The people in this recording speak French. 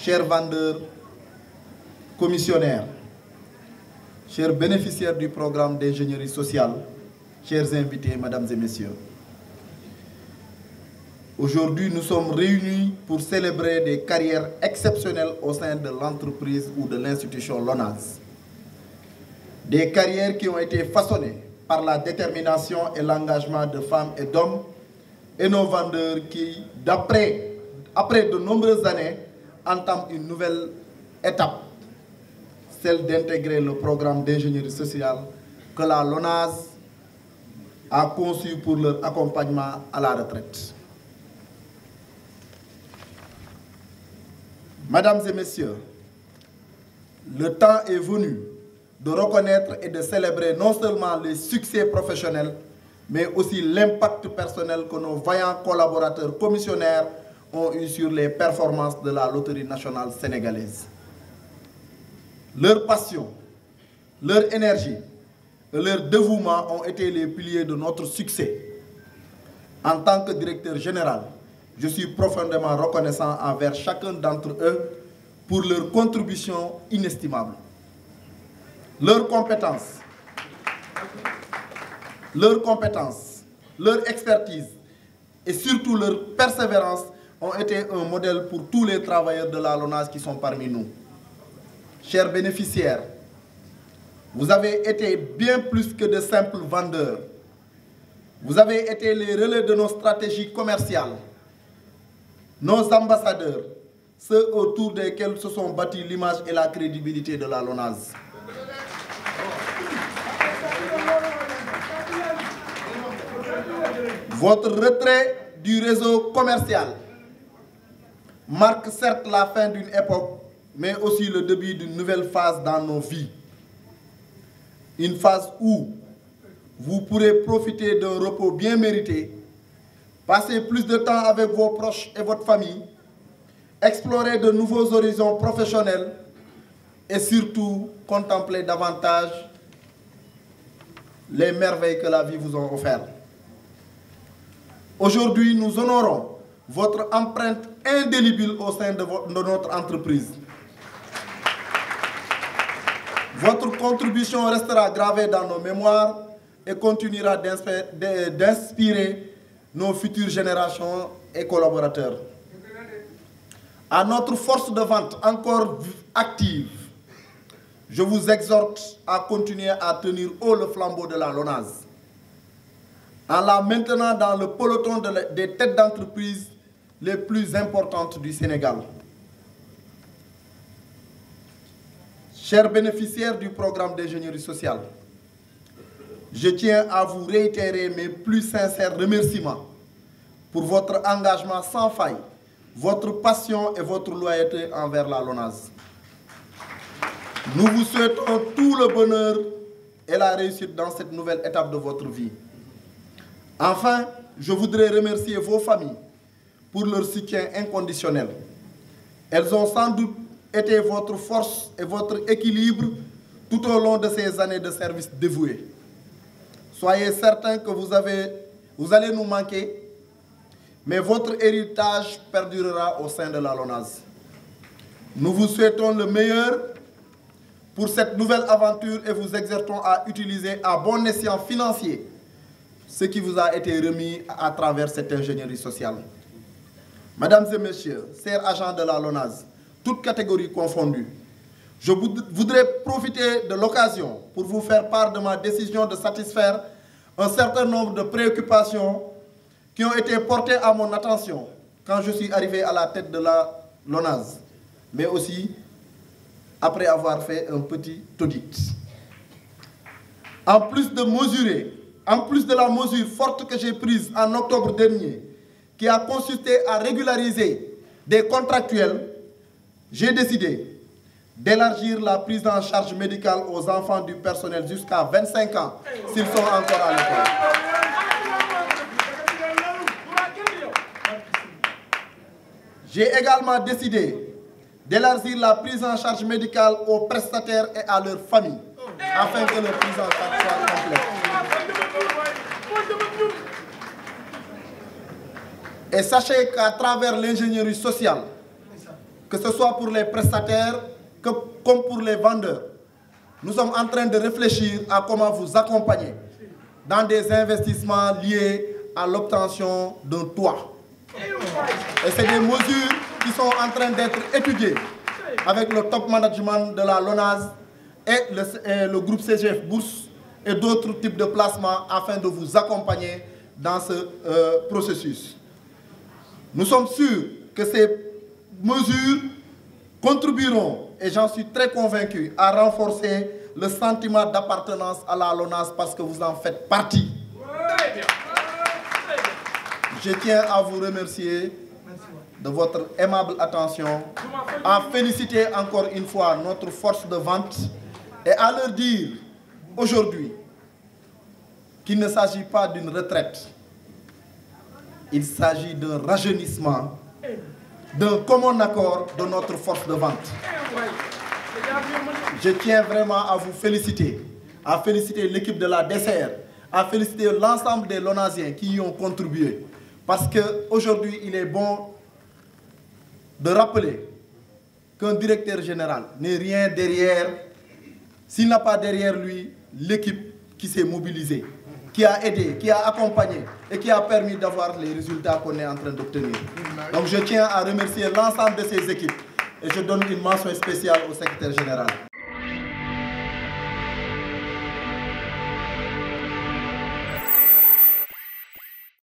Chers vendeurs, commissionnaires, chers bénéficiaires du programme d'ingénierie sociale, chers invités, mesdames et messieurs. Aujourd'hui, nous sommes réunis pour célébrer des carrières exceptionnelles au sein de l'entreprise ou de l'institution LONASE. Des carrières qui ont été façonnées par la détermination et l'engagement de femmes et d'hommes et nos vendeurs qui, après de nombreuses années, entament une nouvelle étape, celle d'intégrer le programme d'ingénierie sociale que la LONASE a conçu pour leur accompagnement à la retraite. Mesdames et messieurs, le temps est venu de reconnaître et de célébrer non seulement les succès professionnels, mais aussi l'impact personnel que nos vaillants collaborateurs commissionnaires ont eu sur les performances de la Loterie nationale sénégalaise. Leur passion, leur énergie et leur dévouement ont été les piliers de notre succès. En tant que directeur général, je suis profondément reconnaissant envers chacun d'entre eux pour leur contribution inestimable. Leur compétence, leur expertise et surtout leur persévérance ont été un modèle pour tous les travailleurs de la LONASE qui sont parmi nous. Chers bénéficiaires, vous avez été bien plus que de simples vendeurs. Vous avez été les relais de nos stratégies commerciales, nos ambassadeurs, ceux autour desquels se sont bâtis l'image et la crédibilité de la LONASE. Votre retrait du réseau commercial marque certes la fin d'une époque, mais aussi le début d'une nouvelle phase dans nos vies. Une phase où vous pourrez profiter d'un repos bien mérité, passer plus de temps avec vos proches et votre famille, explorer de nouveaux horizons professionnels et surtout contempler davantage les merveilles que la vie vous a offertes. Aujourd'hui, nous honorons votre empreinte indélébile au sein de notre entreprise. Votre contribution restera gravée dans nos mémoires et continuera d'inspirer nos futures générations et collaborateurs. À notre force de vente encore active, je vous exhorte à continuer à tenir haut le flambeau de la LONASE, en la maintenant dans le peloton des têtes d'entreprise les plus importantes du Sénégal. Chers bénéficiaires du programme d'ingénierie sociale, je tiens à vous réitérer mes plus sincères remerciements pour votre engagement sans faille, votre passion et votre loyauté envers la LONASE. Nous vous souhaitons tout le bonheur et la réussite dans cette nouvelle étape de votre vie. Enfin, je voudrais remercier vos familles pour leur soutien inconditionnel. Elles ont sans doute été votre force et votre équilibre tout au long de ces années de service dévoué. Soyez certains que vous allez nous manquer, mais votre héritage perdurera au sein de la LONASE. Nous vous souhaitons le meilleur pour cette nouvelle aventure et vous exhortons à utiliser à bon escient financier ce qui vous a été remis à travers cette ingénierie sociale. Mesdames et messieurs, chers agents de la LONASE, toutes catégories confondues, je voudrais profiter de l'occasion pour vous faire part de ma décision de satisfaire un certain nombre de préoccupations qui ont été portées à mon attention quand je suis arrivé à la tête de la LONASE, mais aussi après avoir fait un petit audit. En plus de la mesure forte que j'ai prise en octobre dernier, qui a consisté à régulariser des contractuels, j'ai décidé d'élargir la prise en charge médicale aux enfants du personnel jusqu'à 25 ans, s'ils sont encore à l'école. J'ai également décidé d'élargir la prise en charge médicale aux prestataires et à leurs familles, afin que leur prise en charge soit complète. Et sachez qu'à travers l'ingénierie sociale, que ce soit pour les prestataires comme pour les vendeurs. Nous sommes en train de réfléchir à comment vous accompagner dans des investissements liés à l'obtention d'un toit. Et c'est des mesures qui sont en train d'être étudiées avec le top management de la LONASE et le groupe CGF Bourse et d'autres types de placements afin de vous accompagner dans ce processus. Nous sommes sûrs que ces mesures contribueront, et j'en suis très convaincu, à renforcer le sentiment d'appartenance à la LONASE parce que vous en faites partie. Je tiens à vous remercier de votre aimable attention, à féliciter encore une fois notre force de vente et à leur dire aujourd'hui qu'il ne s'agit pas d'une retraite, il s'agit d'un rajeunissement, d'un commun accord de notre force de vente. Je tiens vraiment à vous féliciter, à féliciter l'équipe de la DCR, à féliciter l'ensemble des Lonasiens qui y ont contribué. Parce qu'aujourd'hui, il est bon de rappeler qu'un directeur général n'est rien derrière, s'il n'a pas derrière lui l'équipe qui s'est mobilisée, qui a aidé, qui a accompagné et qui a permis d'avoir les résultats qu'on est en train d'obtenir. Donc je tiens à remercier l'ensemble de ces équipes et je donne une mention spéciale au secrétaire général.